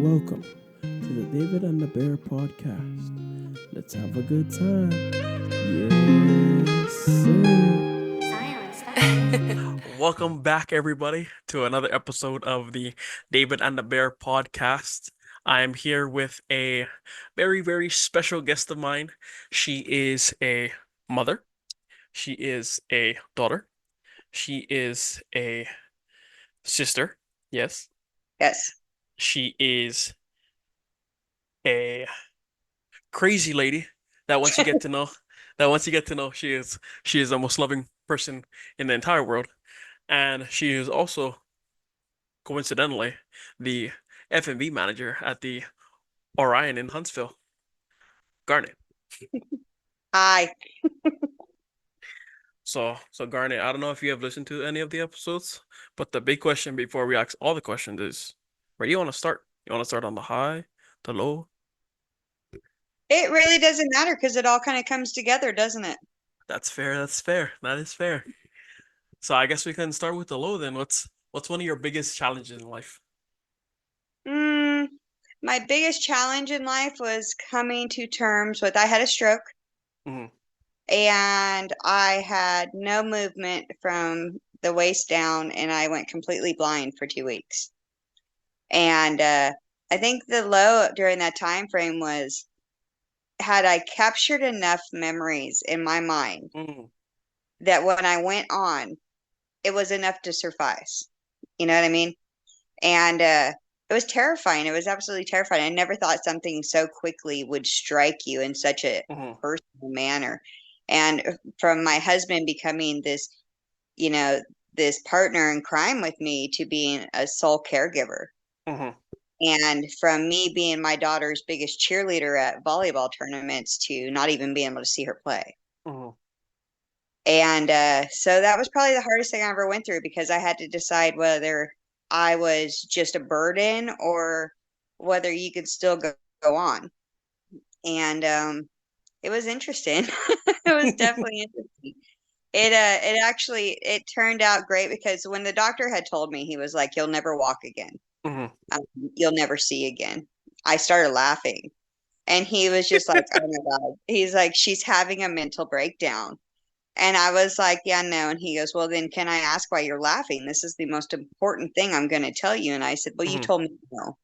Welcome to the David and the Bear podcast. Let's have a good time. Yes, sir. Welcome back, everybody, to another episode of the David and the Bear podcast. I am here with a very, very special guest of mine. She is a mother, she is a daughter, she is a sister. Yes, Yes. she is a crazy lady that once you get to know, she is the most loving person in the entire world. And she is also coincidentally the F&B manager at the Orion in Huntsville, Garnet. Hi. So Garnet, I don't know if you have listened to any of the episodes, but the big question before we ask all the questions is, where do you want to start? You want to start on the high, the low? It really doesn't matter because it all kind of comes together, doesn't it? That's fair. That's fair. That is fair. So I guess we can start with the low then. What's one of your biggest challenges in life? My biggest challenge in life was coming to terms with I had a stroke Hmm. and I had no movement from the waist down and I went completely blind for 2 weeks. And I think the low during that time frame was had I captured enough memories in my mind Mm. that when I went on, it was enough to suffice. You know what I mean? And it was terrifying. It was absolutely terrifying. I never thought something so quickly would strike you in such a Hmm. personal manner. And from my husband becoming this, you know, this partner in crime with me to being a sole caregiver. Hmm. And from me being my daughter's biggest cheerleader at volleyball tournaments to not even being able to see her play. Hmm. And so that was probably the hardest thing I ever went through because I had to decide whether I was just a burden or whether you could still go on. And it was interesting. It was definitely interesting. It turned out great because when the doctor had told me, he was like, "You'll never walk again. Hmm. You'll never see again." I started laughing, and he was just like, "Oh my God." He's like, "She's having a mental breakdown." And I was like, yeah, no. And he goes, well, then can I ask why you're laughing? This is the most important thing I'm going to tell you. And I said, well, you Hmm. told me no.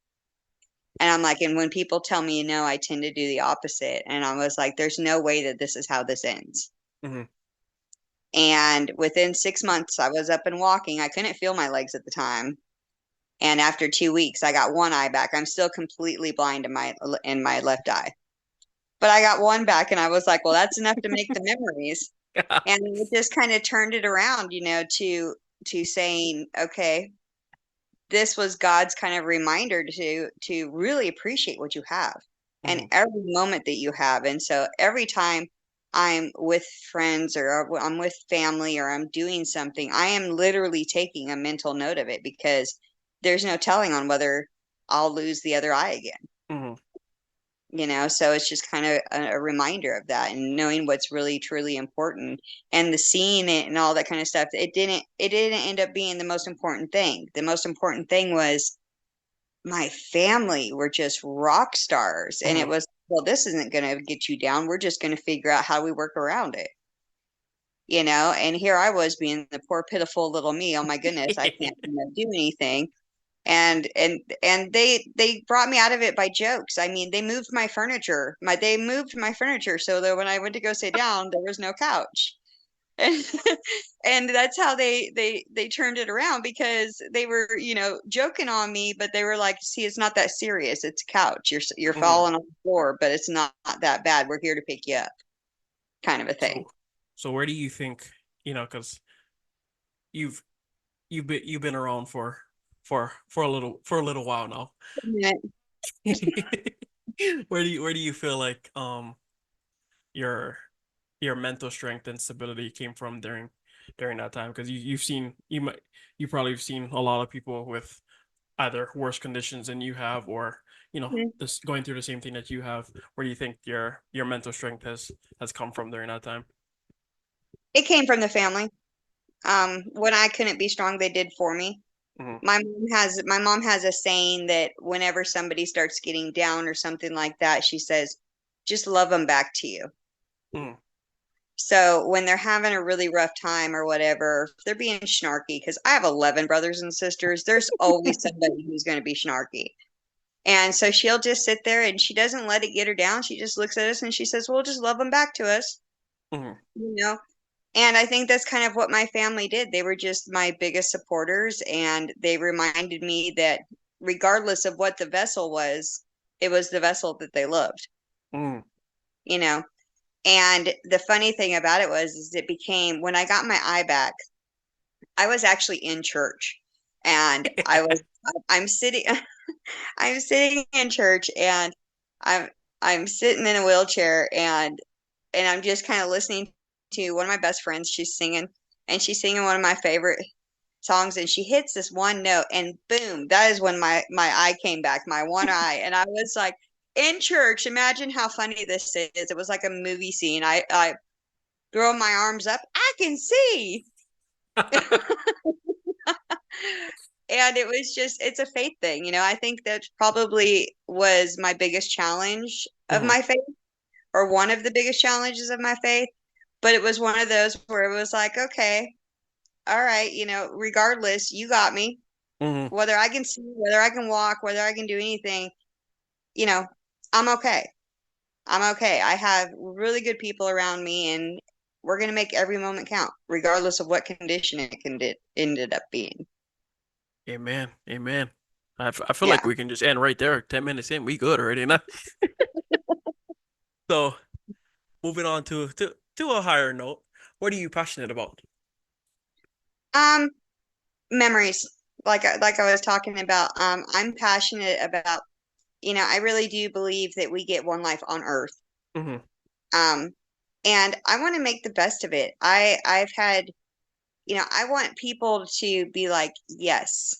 And I'm like, and when people tell me no, I tend to do the opposite. And I was like, there's no way that this is how this ends. Hmm. And within 6 months, I was up and walking. I couldn't feel my legs at the time. And after 2 weeks, I got one eye back. I'm still completely blind in my left eye, but I got one back, and I was like, well, that's enough to make the memories. And it just kind of turned it around, to saying, okay, this was God's kind of reminder to really appreciate what you have and Hmm. every moment that you have. And so every time I'm with friends or I'm with family or I'm doing something, I am literally taking a mental note of it because there's no telling on whether I'll lose the other eye again. Hmm. So it's just kind of a reminder of that and knowing what's really truly important and the seeing it and all that kind of stuff. It didn't end up being the most important thing. The most important thing was my family were just rock stars, and it Hmm. was, well, this isn't going to get you down. We're just going to figure out how we work around it. And here I was being the poor pitiful little me. Oh my goodness, I can't do anything. And they brought me out of it by jokes. I mean, they moved my furniture so that when I went to go sit down, there was no couch. And and that's how they turned it around because they were, joking on me, but they were like, see, it's not that serious. It's a couch. You're Hmm. falling on the floor, but it's not that bad. We're here to pick you up, kind of a thing. So where do you think, because you've you've been around for a little while now. Yeah. Where do you feel like your your mental strength and stability came from during that time? Because you probably have seen a lot of people with either worse conditions than you have, or this going through the same thing that you have. Where do you think your mental strength has come from during that time? It came from the family. When I couldn't be strong, they did for me. Mm-hmm. My mom has a saying that whenever somebody starts getting down or something like that, she says, just love them back to you. Mm-hmm. So when they're having a really rough time or whatever, if they're being snarky, because I have 11 brothers and sisters, there's always somebody who's going to be snarky. And so she'll just sit there and she doesn't let it get her down. She just looks at us and she says, well, just love them back to us, Mm-hmm. you know? And I think that's kind of what my family did. They were just my biggest supporters, and they reminded me that regardless of what the vessel was, it was the vessel that they loved, Mm-hmm. you know? And the funny thing about it was, is it became when I got my eye back, I was actually in church, and I'm sitting, I'm sitting in church, and I'm, I'm sitting in a wheelchair, and I'm just kind of listening to one of my best friends. She's singing, and she's singing one of my favorite songs, and she hits this one note, and boom, that is when my eye came back, my one eye, and I was like in church. Imagine how funny this is. It was like a movie scene. I throw my arms up. I can see. And it was just, it's a faith thing. I think that probably was my biggest challenge of Mm-hmm. my faith, or one of the biggest challenges of my faith. But it was one of those where it was like, okay, all right, regardless, you got me. Mm-hmm. Whether I can see, whether I can walk, whether I can do anything, you know, I'm okay. I'm okay. I have really good people around me, and we're going to make every moment count, regardless of what condition ended up being. Amen. Amen. I feel Yeah. like we can just end right there. 10 minutes in, we good already. Nah? So moving on to a higher note, what are you passionate about? Um, Memories. Like I was talking about, I'm passionate about, I really do believe that we get one life on earth. Mm-hmm. Um, and I want to make the best of it. I've had, I want people to be like, yes,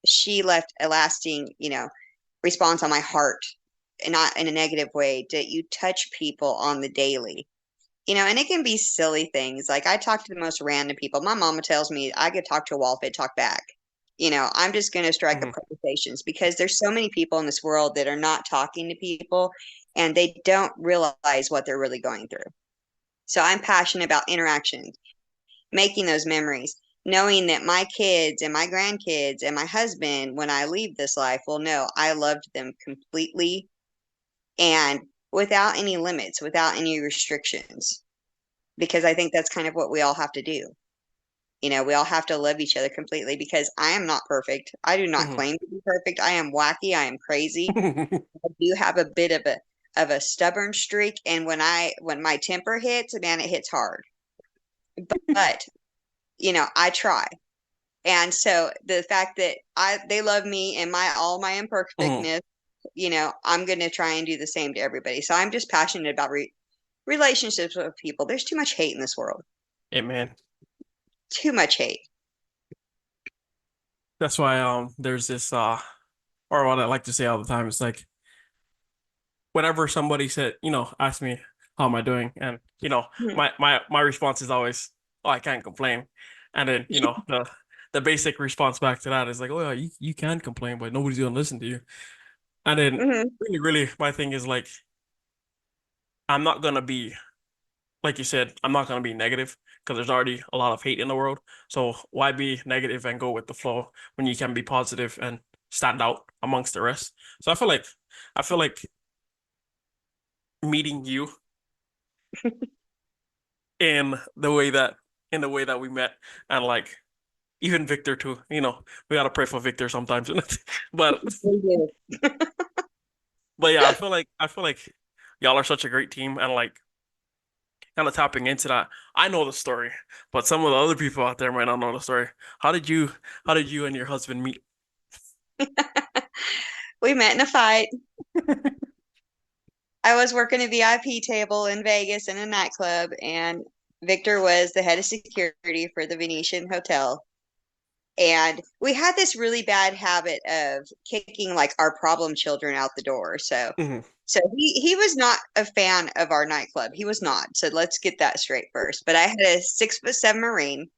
she left a lasting, response on my heart, and not in a negative way, that you touch people on the daily. And it can be silly things. Like, I talk to the most random people. My mama tells me I could talk to a wall if they talk back. I'm just going to strike up Mm-hmm. conversations, because there's so many people in this world that are not talking to people, and they don't realize what they're really going through. So I'm passionate about interactions, making those memories, knowing that my kids and my grandkids and my husband, when I leave this life, will know I loved them completely and without any limits, without any restrictions, because I think that's kind of what we all have to do. We all have to love each other completely, because I am not perfect. I do not Mm-hmm. claim to be perfect. I am wacky. I am crazy. Mm-hmm. I do have a bit of a stubborn streak, and when my temper hits, man, it hits hard. But I try. And so the fact that they love me and all my imperfectness, I'm going to try and do the same to everybody. So I'm just passionate about relationships with people. There's too much hate in this world. Amen. Too much hate. That's why there's this or what I like to say all the time, it's like whenever somebody said, ask me how am I doing, and Mhm. my response is always, oh, I can't complain. And then the basic response back to that is like, oh yeah, you can complain, but nobody's gonna listen to you. And then Mhm. really, really, my thing is like, I'm not gonna be, like you said, I'm not gonna be negative because there's already a lot of hate in the world. So why be negative and go with the flow when you can be positive and stand out amongst the rest? So I feel like meeting you in the way that we met, and like even Victor too. We gotta pray for Victor sometimes. but We do. but yeah, I feel like y'all are such a great team, and like kind of tapping into that. I know the story, but some of the other people out there might not know the story. How did you and your husband meet? We met in a fight. I was working a VIP table in Vegas in a nightclub, and Victor was the head of security for the Venetian Hotel. And we had this really bad habit of kicking like our problem children out the door. So Hmm. so he was not a fan of our nightclub. He was not. So let's get that straight first. But I had a 6'7" Marine,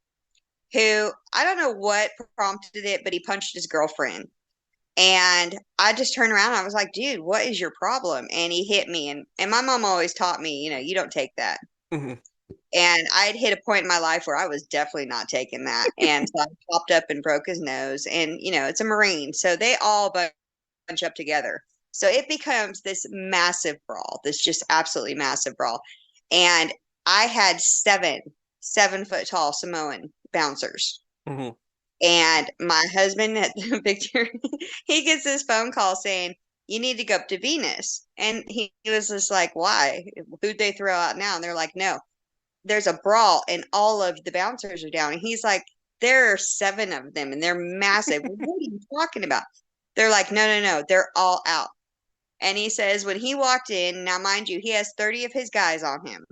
who I don't know what prompted it, but he punched his girlfriend. And I just turned around and I was like, dude, what is your problem? And he hit me. And my mom always taught me, you don't take that. Mm-hmm. And I'd hit a point in my life where I was definitely not taking that. And so I popped up and broke his nose. And, it's a Marine. So they all bunch up together. So it becomes this massive brawl, this just absolutely massive brawl. And I had 7 foot tall Samoan bouncers. Mm-hmm. And my husband at Victor, he gets this phone call saying, you need to go up to Venus. And he was just like, why? Who'd they throw out now? And they're like, no, there's a brawl and all of the bouncers are down. And he's like, there are 7 of them and they're massive. What are you talking about? They're like, no, no, no, they're all out. And he says, when he walked in, now mind you, he has 30 of his guys on him.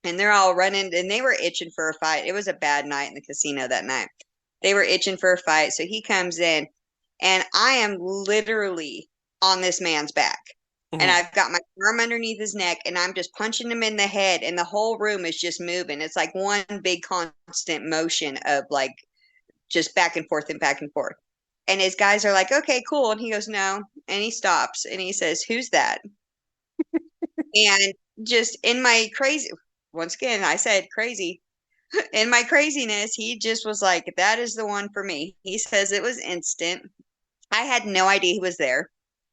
And they're all running and they were itching for a fight. It was a bad night in the casino that night. They were itching for a fight. So he comes in and I am literally on this man's back. And Mm-hmm. I've got my arm underneath his neck and I'm just punching him in the head and the whole room is just moving. It's like one big constant motion of like just back and forth and back and forth. And his guys are like, okay, cool. And he goes, no. And he stops and he says, who's that? And just in my crazy, once again, I said crazy. In my craziness, he just was like, that is the one for me. He says it was instant. I had no idea he was there.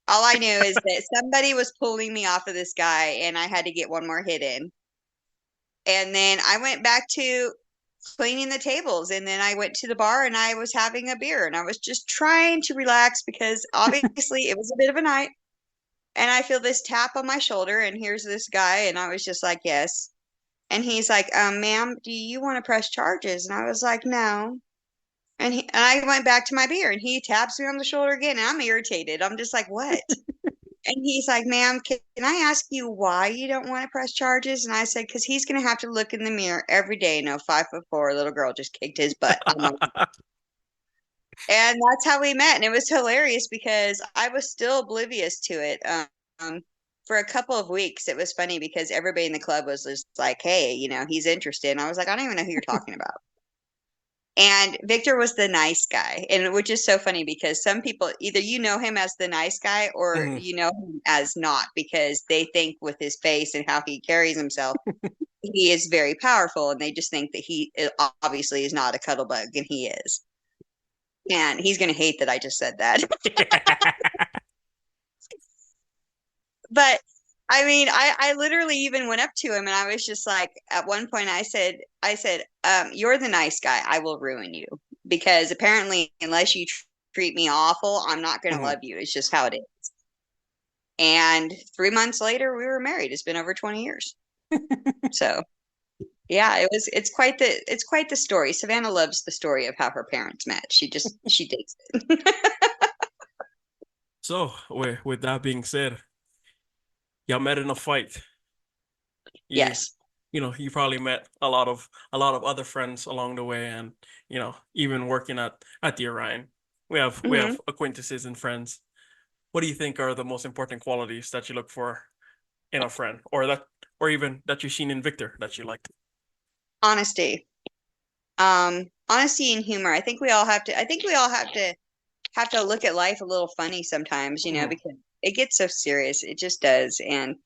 All I knew is that somebody was pulling me off of this guy and I had to get one more hit in. And then I went back to cleaning the tables and then I went to the bar and I was having a beer and I was just trying to relax because obviously it was a bit of a night. And I feel this tap on my shoulder and here's this guy and I was just like, yes. And he's like, ma'am, do you want to press charges? And I was like, no. And I went back to my beer and he taps me on the shoulder again and I'm irritated. I'm just like, what? And he's like, ma'am, can I ask you why you don't want to press charges? And I said, because he's going to have to look in the mirror every day. No, 5'4" little girl just kicked his butt. I'm like, and that's how we met. And it was hilarious because I was still oblivious to it. For a couple of weeks, it was funny because everybody in the club was just like, hey, he's interested. And I was like, I don't even know who you're talking about. And Victor was the nice guy, and which is so funny because some people either him as the nice guy or Mm-hmm. him as not because they think with his face and how he carries himself, he is very powerful, and they just think that he obviously is not a cuddle bug, and he is. And he's going to hate that I just said that. But I mean, I literally even went up to him and I was just like, at one point I said, you're the nice guy. I will ruin you because apparently unless you treat me awful, I'm not going to Mm-hmm. love you. It's just how it is. And 3 months later, we were married. It's been over 20 years. So yeah, it's quite the story. Savannah loves the story of how her parents met. She digs it. So, with that being said, y'all met in a fight. You Yes. you probably met a lot of other friends along the way, and even working at the Orion, we Hmm. have acquaintances and friends. What do you think are the most important qualities that you look for in a friend, or even that you've seen in Victor that you liked? Honesty. Honesty and humor. I think we all have to look at life a little funny sometimes, Mm-hmm. because it gets so serious. It just does. And,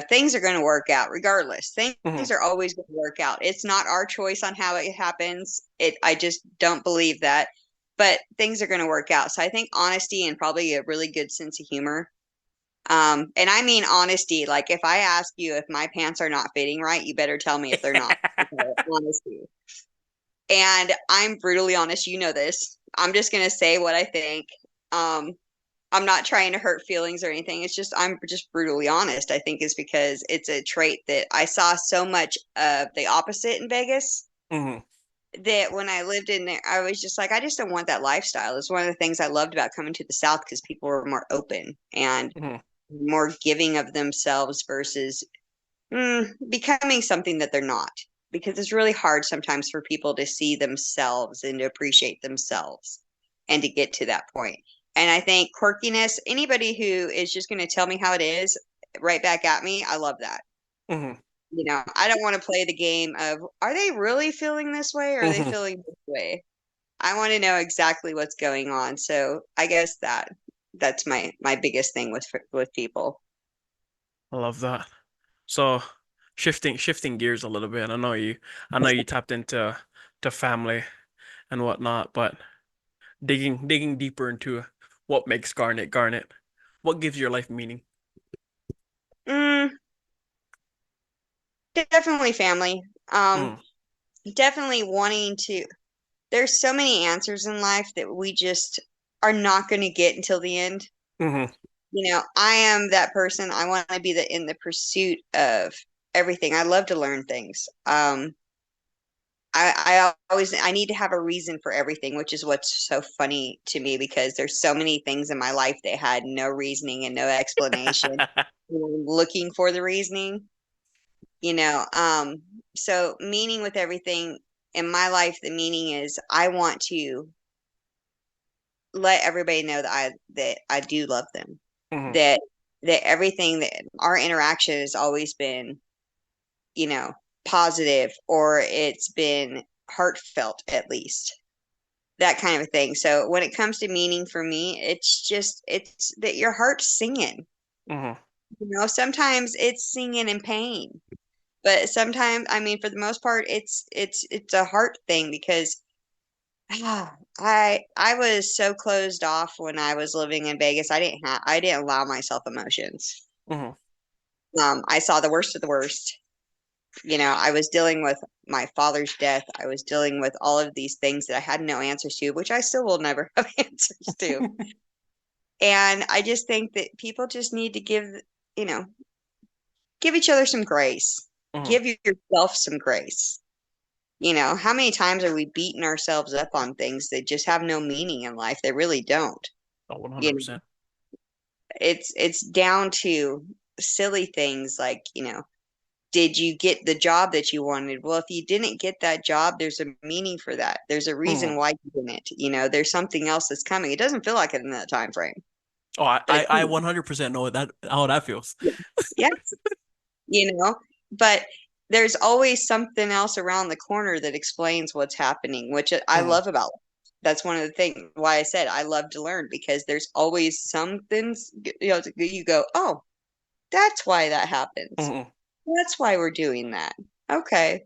things are going to work out regardless. Mm-hmm. Things are always going to work out. It's not our choice on how it happens. I just don't believe that. But things are going to work out. So I think honesty and probably a really good sense of humor. And I mean honesty. Like if I ask you if my pants are not fitting right, you better tell me if they're not. Okay, honesty. And I'm brutally honest. You know this. I'm just gonna say what I think. Um, I'm not trying to hurt feelings or anything. It's just I'm just brutally honest. I think is because it's a trait that I saw so much of the opposite in Vegas Mm-hmm. that when I lived in there, I was just like, I just don't want that lifestyle. It's one of the things I loved about coming to the South because people were more open and Mm-hmm. more giving of themselves versus becoming something that they're not. Because it's really hard sometimes for people to see themselves and to appreciate themselves and to get to that point. And I think quirkiness, anybody who is just going to tell me how it is right back at me, I love that. Mm-hmm. I don't want to play the game of, are they really feeling this way or are they Mhm. feeling this way? I want to know exactly what's going on. So I guess that's my biggest thing with people. I love that. So shifting gears a little bit. I know you tapped into to family and whatnot, but digging deeper into what makes Garnet Garnet. What gives your life meaning? Mm, definitely family. Um, Mm. definitely wanting to. There's so many answers in life that we just are not going to get until the end. Hmm. I am that person. I want to be in the pursuit of everything. I love to learn things. I need to have a reason for everything, which is what's so funny to me because there's so many things in my life that had no reasoning and no explanation. Looking for the reasoning, you know. So meaning with everything in my life, the meaning is I want to let everybody know that I do love them. Hmm. That that everything that our interaction has always been, you know, positive or it's been heartfelt at least. That kind of thing. So when it comes to meaning for me, it's that your heart's singing. Hmm. Sometimes it's singing in pain, but sometimes, I mean, for the most part, it's a heart thing because I was so closed off when I was living in Vegas. I didn't allow myself emotions. Hmm. I saw the worst of the worst. I was dealing with my father's death. I was dealing with all of these things that I had no answers to, which I still will never have answers to. And I just think that people just need to you know, give each other some grace. Hmm. Give yourself some grace. How many times are we beating ourselves up on things that just have no meaning in life? They really don't. Oh, You know, 100%. it's down to silly things like, did you get the job that you wanted? Well, if you didn't get that job, there's a meaning for that. There's a Hmm. reason why you didn't. There's something else that's coming. It doesn't feel like it in that time frame, Oh, but it's I coming. 100% know how that feels. Yeah. you know, but there's always something else around the corner that explains what's happening, which I Hmm. love about life. That's one of the things why I said I love to learn because there's always some things, you go, oh, that's why that happens. Hmm. That's why we're doing that. Okay.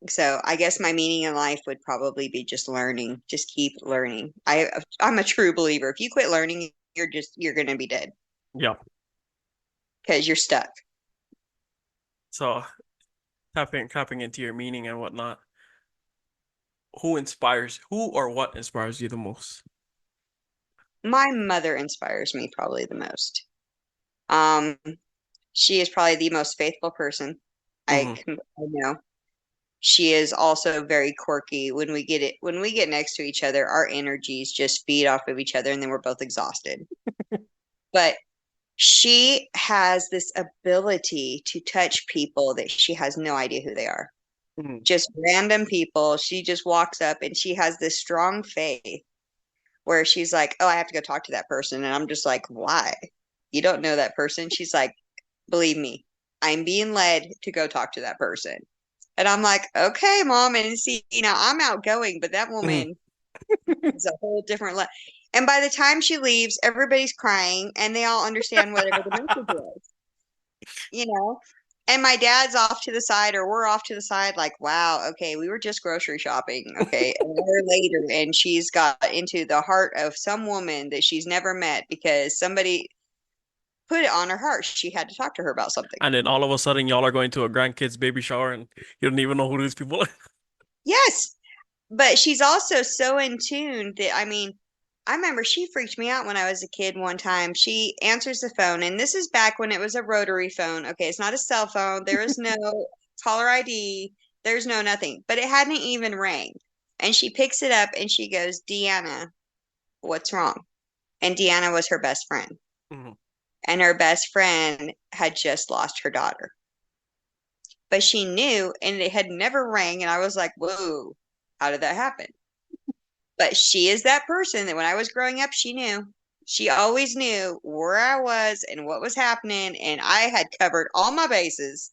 So I guess my meaning in life would probably be just learning, just keep learning. I'm a true believer. If you quit learning, you're going to be dead Yeah. because you're stuck. So tapping into your meaning and whatnot. Who or what inspires you the most? My mother inspires me probably the most. Um, she is probably the most faithful person Hmm. I know. She is also very quirky. When we get next to each other, our energies just feed off of each other, and then we're both exhausted. But she has this ability to touch people that she has no idea who they are. Hmm. Just random people. She just walks up and she has this strong faith where she's like, "Oh, I have to go talk to that person." And I'm just like, "Why? You don't know that person?" She's like, "Believe me, I'm being led to go talk to that person." And I'm like, "Okay, mom." And see, I'm outgoing, but that Hmm. woman is a whole different And by the time she leaves, everybody's crying and they all understand whatever the message was, you know? And my dad's off to the side, or we're off to the side, like, wow, okay, we were just grocery shopping, okay, an hour later, and she's got into the heart of some woman that she's never met because somebody put it on her heart. She had to talk to her about something. And then all of a sudden, y'all are going to a grandkid's baby shower, and you don't even know who these people are. Yes, but she's also so in tune that, I mean, I remember she freaked me out when I was a kid one time. She answers the phone, and this is back when it was a rotary phone. Okay, it's not a cell phone. There is no caller ID. There's no nothing, but it hadn't even rang. And she picks it up and she goes, Deanna, what's wrong? And Deanna was her best friend. Hmm. And her best friend had just lost her daughter. But she knew, and it had never rang. And I was like, whoa, how did that happen? But she is that person that when I was growing up, she knew. She always knew where I was and what was happening, and I had covered all my bases.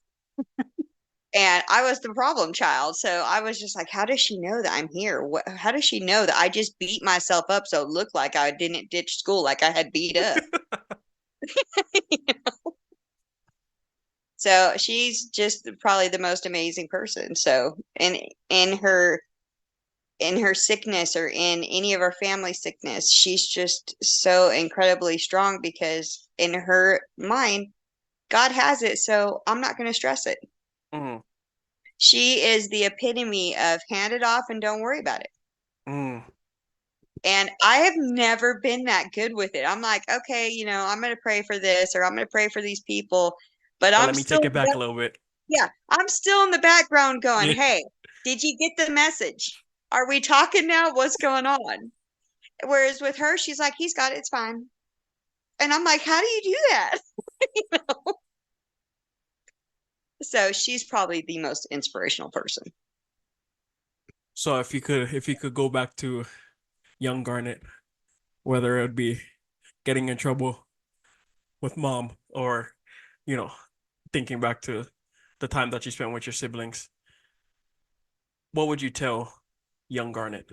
And I was the problem child. So I was just like, how does she know that I'm here? How does she know that I just beat myself up so it looked like I didn't ditch school like I had beat up? So she's just probably the most amazing person. So in her in her sickness or in any of our family sickness, she's just so incredibly strong because in her mind, God has it, so I'm not going to stress it. Mm, She is the epitome of hand it off and don't worry about it. mm. And I have never been that good with it. I'm like, okay, I'm going to pray for this or I'm going to pray for these people, but But I'm let me still, take it back a little bit. yeah, I'm still in the background going, Yeah. hey, did you get the message? Are we talking now? What's going on? Whereas with her, she's like, he's got it, it's fine. And I'm like, how do you do that? So she's probably the most inspirational person. So if you could go back to young Garnet, whether it would be getting in trouble with mom or, you know, thinking back to the time that you spent with your siblings, what would you tell young Garnet?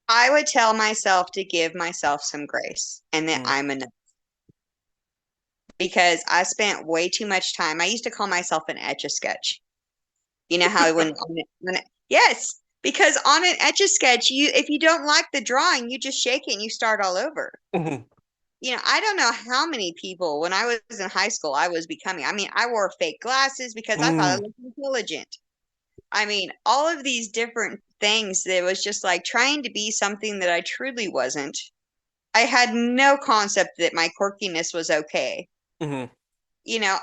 I would tell myself to give myself some grace and that Mm. I'm enough because I spent way too much time. I used to call myself an etch-a-sketch. You know how yes, because on an etch-a-sketch, if you don't like the drawing, you just shake it and you start all over. Mhm. I don't know how many people when I was in high school I was becoming. I mean, I wore fake glasses because I thought I Mm. looked intelligent. I mean, all of these different things that was just like trying to be something that I truly wasn't. I had no concept that my quirkiness was okay. Mhm.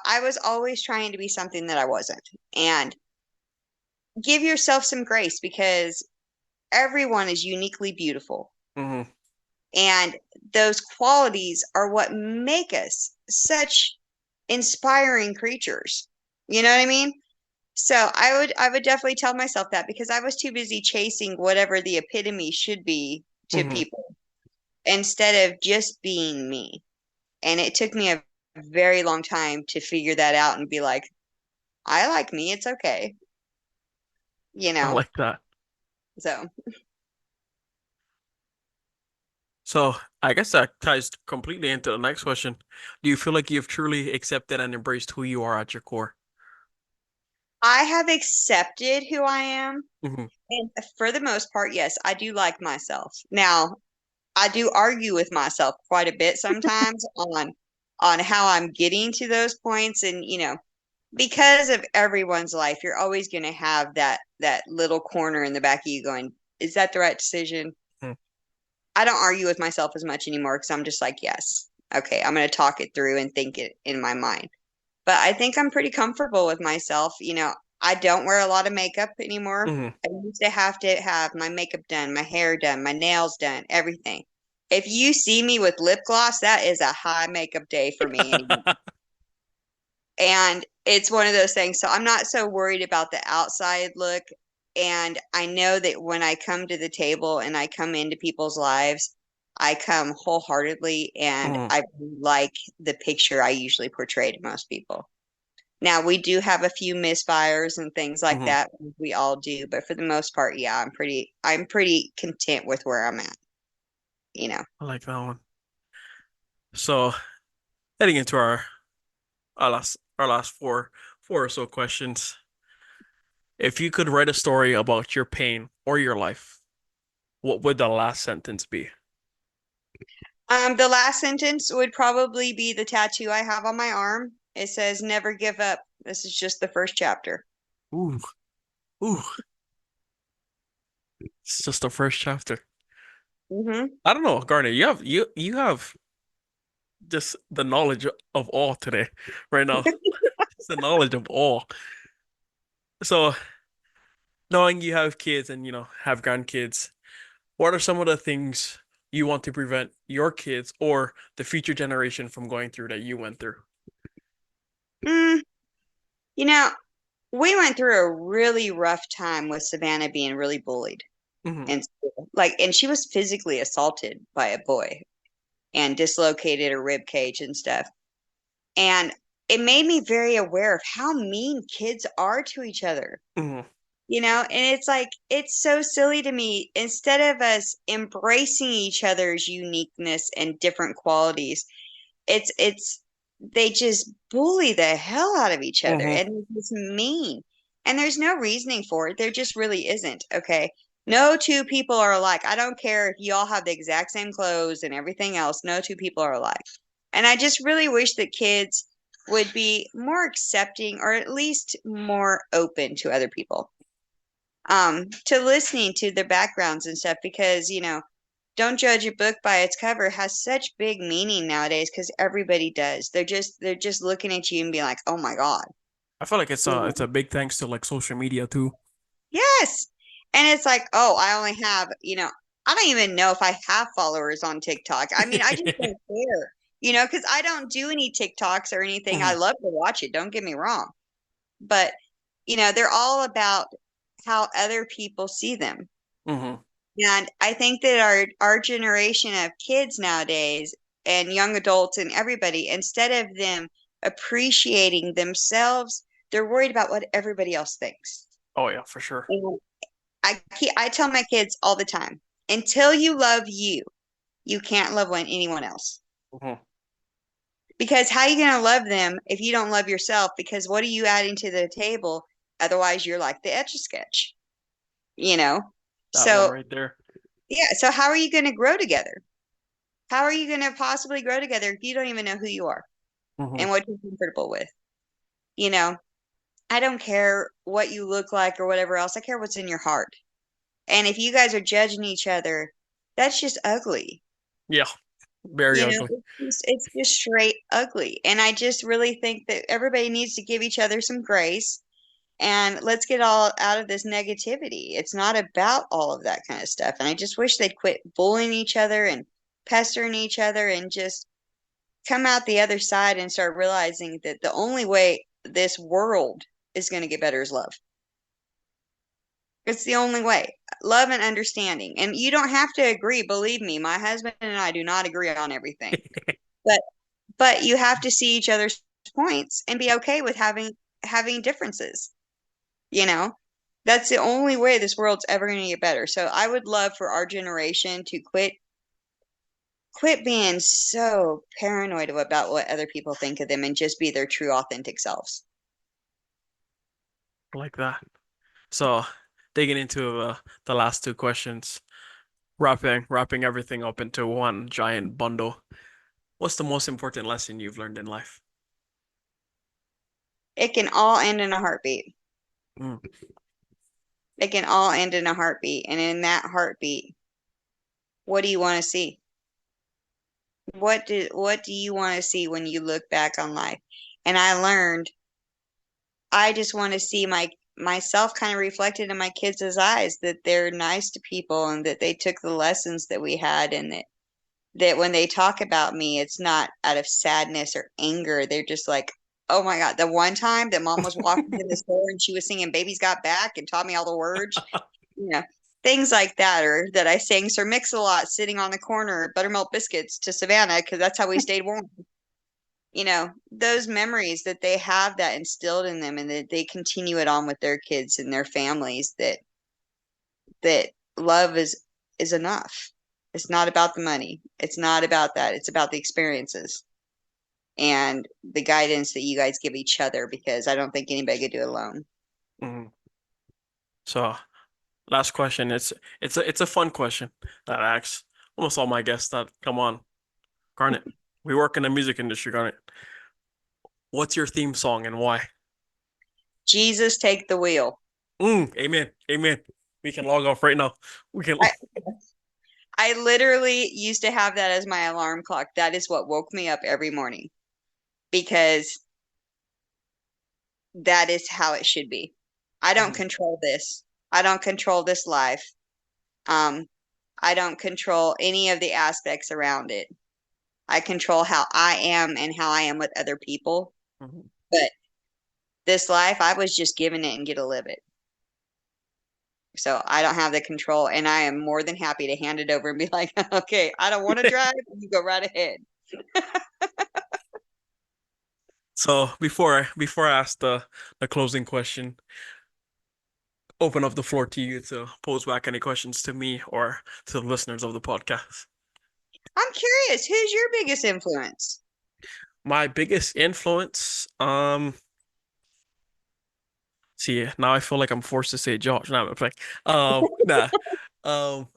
I was always trying to be something that I wasn't. And give yourself some grace because everyone is uniquely beautiful. Mhm. And those qualities are what make us such inspiring creatures. You know what I mean? So I would definitely tell myself that because I was too busy chasing whatever the epitome should be to Mhm. people instead of just being me. And it took me a very long time to figure that out and be like, I like me, it's okay, you I know. like that. So So I guess that ties completely into the next question. Do you feel like you've truly accepted and embraced who you are at your core? I have accepted who I am. Hmm. And for the most part, yes, I do like myself. Now, I do argue with myself quite a bit sometimes on how I'm getting to those points and because of everyone's life, you're always going to have that little corner in the back of you going, is that the right decision? I don't argue with myself as much anymore because I'm just like, yes, okay, I'm going to talk it through and think it in my mind. But I think I'm pretty comfortable with myself. I don't wear a lot of makeup anymore. Hmm. I used to have my makeup done, my hair done, my nails done, everything. If you see me with lip gloss, that is a high makeup day for me anymore. And it's one of those things. So I'm not so worried about the outside look. And I know that when I come to the table and I come into people's lives, I come wholeheartedly and Hmm. I like the picture I usually portray to most people. Now we do have a few misfires and things like Hmm. that. We all do, but for the most part, yeah, I'm pretty content with where I'm at, you know. I like that one. So heading into our last four or so questions. If you could write a story about your pain or your life, what would the last sentence be? The last sentence would probably be the tattoo I have on my arm. It says, "Never give up." This is just the first chapter. Ooh, ooh, it's just the first chapter. Mm-hmm. I don't know, Garnet. You have just the knowledge of all today, right now. It's the knowledge of all. So knowing you have kids and have grandkids, what are some of the things you want to prevent your kids or the future generation from going through that you went through? Mm, you know, we went through a really rough time with Savannah being really bullied Hmm. in school. And she was physically assaulted by a boy and dislocated her rib cage and stuff. And it made me very aware of how mean kids are to each other. Hmm. And it's like, it's so silly to me. Instead of us embracing each other's uniqueness and different qualities, it's they just bully the hell out of each other, Hmm. and they're just mean. And there's no reasoning for it. There just really isn't. Okay. No two people are alike. I don't care if you all have the exact same clothes and everything else. No two people are alike. And I just really wish that kids would be more accepting, or at least more open to other people, to listening to their backgrounds and stuff, because don't judge a book by its cover has such big meaning nowadays, because everybody does. They're just looking at you and being like, oh my God. I feel like You know? it's a big thanks to like social media too. Yes. And it's like, oh, I only have, I don't even know if I have followers on TikTok. I mean, I just don't care, because I don't do any TikToks or anything. I Hmm. love to watch it, don't get me wrong. But, they're all about how other people see them. Hmm. And I think that our generation of kids nowadays, and young adults and everybody, instead of them appreciating themselves, they're worried about what everybody else thinks. Oh yeah, for sure. And I tell my kids all the time, until you love you, you can't love anyone else. Hmm. Because how are you going to love them if you don't love yourself? Because what are you adding to the table? Otherwise, you're like the Etch a Sketch, you know? That one So, right there. yeah. So, how are you going to grow together? How are you going to possibly grow together if you don't even know who you are Hmm. and what you're comfortable with? You know, I don't care what you look like or whatever else. I care what's in your heart. And if you guys are judging each other, that's just ugly. Yeah, very ugly. It's just straight ugly. And I just really think that everybody needs to give each other some grace, and let's get all out of this negativity. It's not about all of that kind of stuff. And I just wish they'd quit bullying each other and pestering each other, and just come out the other side and start realizing that the only way this world is going to get better is love. It's the only way. Love and understanding. And you don't have to agree. Believe me, my husband and I do not agree on everything. But you have to see each other's points and be okay with having differences. You know, that's the only way this world's ever going to get better. So I would love for our generation to quit being so paranoid about what other people think of them, and just be their true authentic selves. Like that. So, digging into the last two questions, wrapping everything up into one giant bundle. What's the most important lesson you've learned in life? It can all end in a heartbeat. Mm. It can all end in a heartbeat. And in that heartbeat, what do you want to see? What do you want to see when you look back on life? And I learned, I just want to see myself kind of reflected in my kids' eyes, that they're nice to people, and that they took the lessons that we had, and that when they talk about me, it's not out of sadness or anger. They're just like, oh my God, the one time that mom was walking in the store and she was singing Baby's Got Back and taught me all the words, you know, things like that. Or that I sang Sir Mix-a-Lot sitting on the corner, buttermilk biscuits to Savannah, because that's how we stayed warm. Those memories that they have that instilled in them, and that they continue it on with their kids and their families, that love is enough. It's not about the money. It's not about that. It's about the experiences and the guidance that you guys give each other, because I don't think anybody could do it alone. Mm. So, last question. It's a fun question that I ask almost all my guests that come on. Garnet, we work in the music industry, Garnet. What's your theme song and why? Jesus, take the wheel. Amen. Amen. We can log off right now. We can. I, I literally used to have that as my alarm clock. That is what woke me up every morning, because that is how it should be. I don't Mhm. control this. I don't control this life. Um, I don't control any of the aspects around it. I control how I am and how I am with other people. Mhm. But this life, I was just given it and get to live it. So I don't have the control, and I am more than happy to hand it over and be like, okay, I don't want to drive. You go right ahead. So So before I ask the closing question, open up the floor to you to pose back any questions to me or to the listeners of the podcast. I'm curious, who's your biggest influence? My biggest influence, see, now I feel like I'm forced to say Josh. Now I'm like, nah.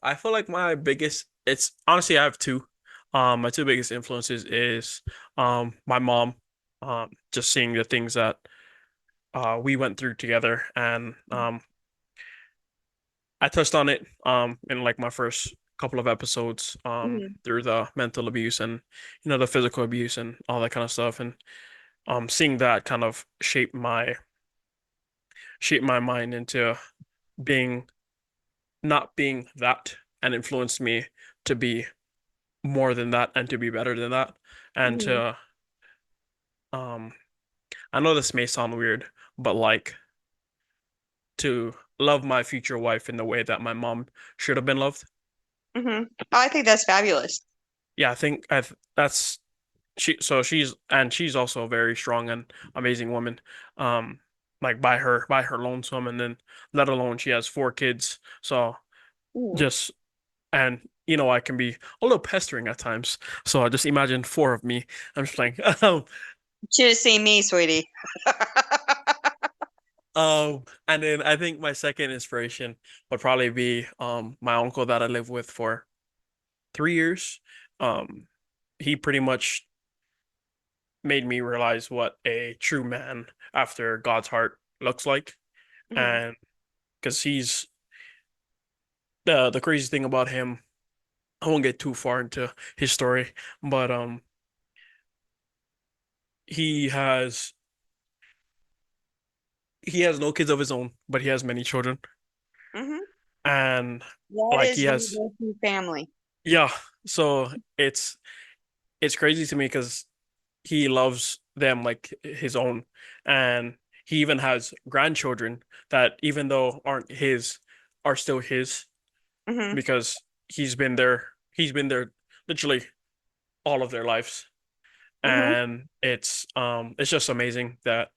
I feel like my biggest, it's honestly I have two. My two biggest influences is my mom, just seeing the things that we went through together, and I touched on it in like my first couple of episodes Mhm, through the mental abuse and the physical abuse and all that kind of stuff, and seeing that kind of shape my mind into being not being that, and influenced me to be more than that and to be better than that, and mhm. to um I know this may sound weird, but like to love my future wife in the way that my mom should have been loved. Oh, I think that's fabulous. Yeah, I think that's she's also a very strong and amazing woman. Um like by her lonesome, and then let alone she has four kids. So Mm. just and I can be a little pestering at times. So I just imagine four of me. I'm just like, Should have seen me, sweetie. and then I think my second inspiration would probably be my uncle that I lived with for 3 years. Um, he pretty much made me realize what a true man after God's heart looks like, Mhm, and because he's the crazy thing about him, I won't get too far into his story, but he has he has no kids of his own, but he has many children, mhm. and That like he is has, real family. yeah. So it's crazy to me because he loves them like his own, and he even has grandchildren that even though aren't his, are still his, Hmm. because he's been there literally all of their lives, Hmm. and it's just amazing that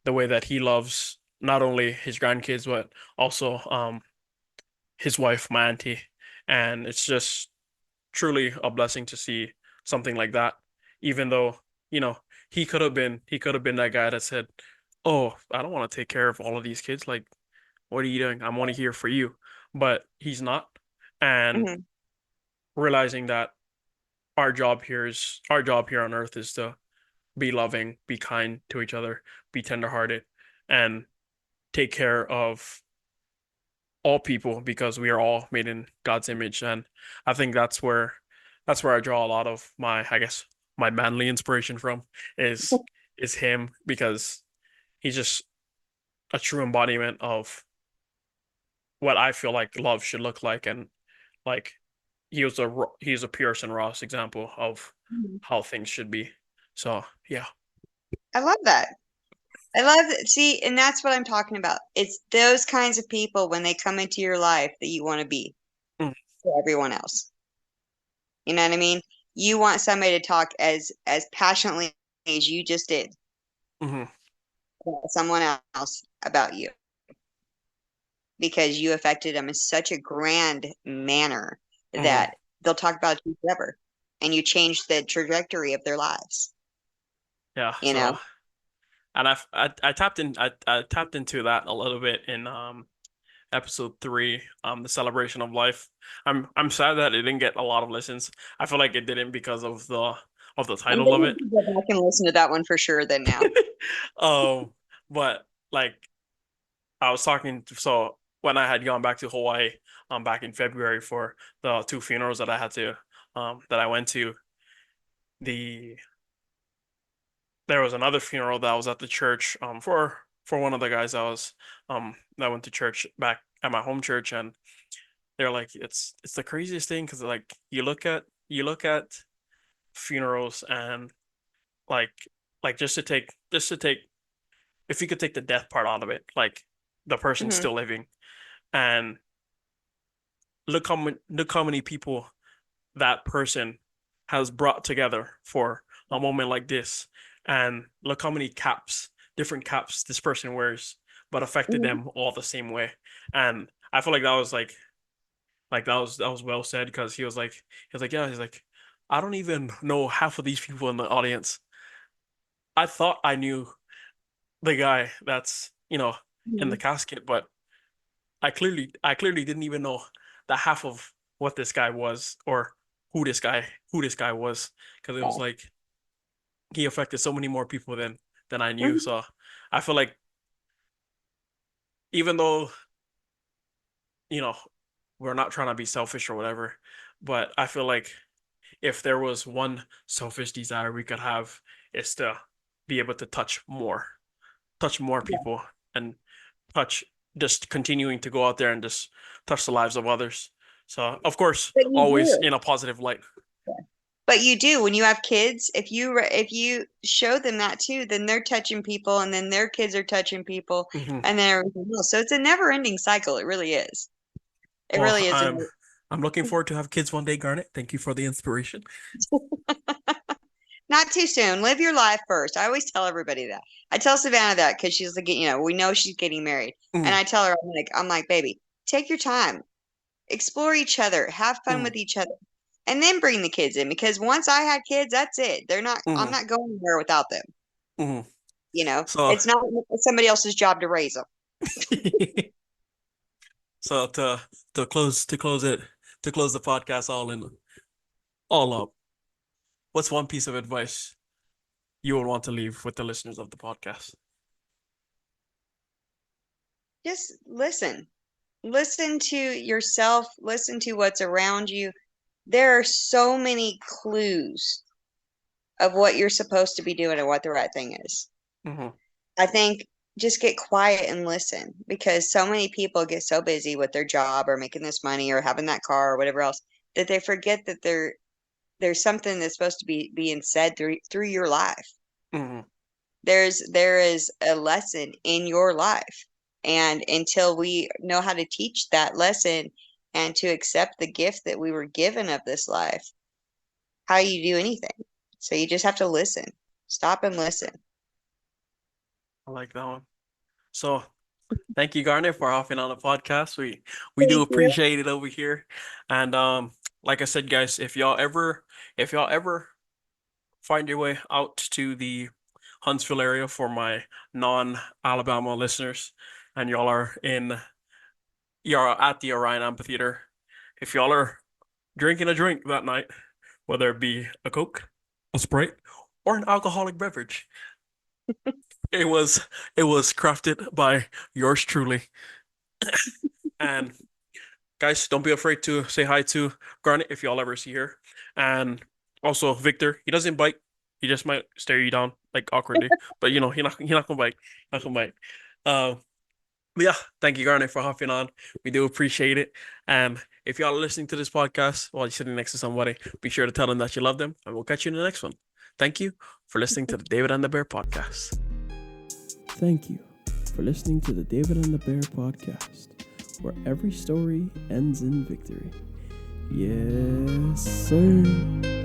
the way that he loves not only his grandkids but also his wife, my auntie, and it's just truly a blessing to see something like that. Even though, you know, he could have been that guy that said, "Oh, I don't want to take care of all of these kids. Like, what are you doing? I'm only here for you." But he's not. And Hmm. realizing that our job here on earth is to be loving, be kind to each other, be tenderhearted, and take care of all people because we are all made in God's image. And I think that's where I draw a lot of my, I guess, my manly inspiration from is is him, because he's just a true embodiment of what I feel like love should look like. And like he's a Pearson Ross example of how things should be. So yeah. I love that. I love that. See, and that's what I'm talking about. It's those kinds of people when they come into your life that you want to be Mm, for everyone else. You know what I mean? You want somebody to talk as passionately as you just did hmm about someone else about you because you affected them in such a grand manner hmm that they'll talk about you forever and you changed the trajectory of their lives, Yeah. you know? So, and I tapped into that a little bit in episode 3, the celebration of life. I'm sad that it didn't get a lot of listens. I feel like it didn't because of the I'm title of gonna have it. to go back and listen to that one for sure then now. Um, but like I was talking, so when I had gone back to Hawaii, back in February for the two funerals that I went to, the there was another funeral that was at the church, for one of the guys that went to church back at my home church, and they're like, it's the craziest thing because like you look at funerals, and like just to take if you could take the death part out of it, like the person's Hmm. still living, and look how many people that person has brought together for a moment like this, and look how many different caps this person wears, but affected Mhm. them all the same way. And I feel like that was that was well said, because yeah, he's like, I don't even know half of these people in the audience. I thought I knew the guy that's, in the Mhm. casket, but I clearly didn't even know the half of what this guy was, or who this guy was, because it was Yeah. like he affected so many more people than I knew. Mhm. So I feel like, even though, you know, we're not trying to be selfish or whatever, but I feel like if there was one selfish desire we could have, is to be able to touch more Yeah. people, and touch just continuing to go out there and just touch the lives of others. So of course, But you always do. in a positive light. But you do when you have kids. If you show them that too, then they're touching people, and then their kids are touching people, Hmm. and then everything else. So it's a never-ending cycle. It really is. It Well, really is. I'm looking forward to have kids one day, Garnet. Thank you for the inspiration. Not too soon. Live your life first. I always tell everybody that. I tell Savannah that because she's like, we know she's getting married, and Mm, I tell her, I'm like, baby, take your time, explore each other, have fun mm, with each other, and then bring the kids in. Because once I had kids, that's it. I'm mm, not going anywhere without them. mm. So, It's not somebody else's job to raise them. so to close the podcast all up. What's one piece of advice you would want to leave with the listeners of the podcast? Just listen. Listen to yourself. Listen to what's around you. There are so many clues of what you're supposed to be doing and what the right thing is. Hmm. I think just get quiet and listen, because so many people get so busy with their job or making this money or having that car or whatever else that they forget that there's something that's supposed to be being said through your life. Hmm. There is a lesson in your life. And until we know how to teach that lesson and to accept the gift that we were given of this life, how you do anything. So you just have to listen. Stop and listen. I like that one. So thank you, Garnet, for hopping on the podcast. We do Thank you. appreciate it over here. And like I said, guys, if y'all ever find your way out to the Huntsville area, for my non-Alabama listeners, and y'all are at the Orion Amphitheater, if y'all are drinking a drink that night, whether it be a Coke, a Sprite, or an alcoholic beverage, it was it was crafted by yours truly. And guys, don't be afraid to say hi to Garnet if y'all ever see her. And also Victor, he doesn't bite. He just might stare you down like awkwardly. But he not gonna bite. Not gonna bite. Uh, but yeah, thank you, Garnet, for hopping on. We do appreciate it. And if y'all are listening to this podcast while you're sitting next to somebody, be sure to tell them that you love them, and we'll catch you in the next one. Thank you for listening to the David and the Bear podcast. Thank you for listening to the David and the Bear podcast, where every story ends in victory. Yes, sir.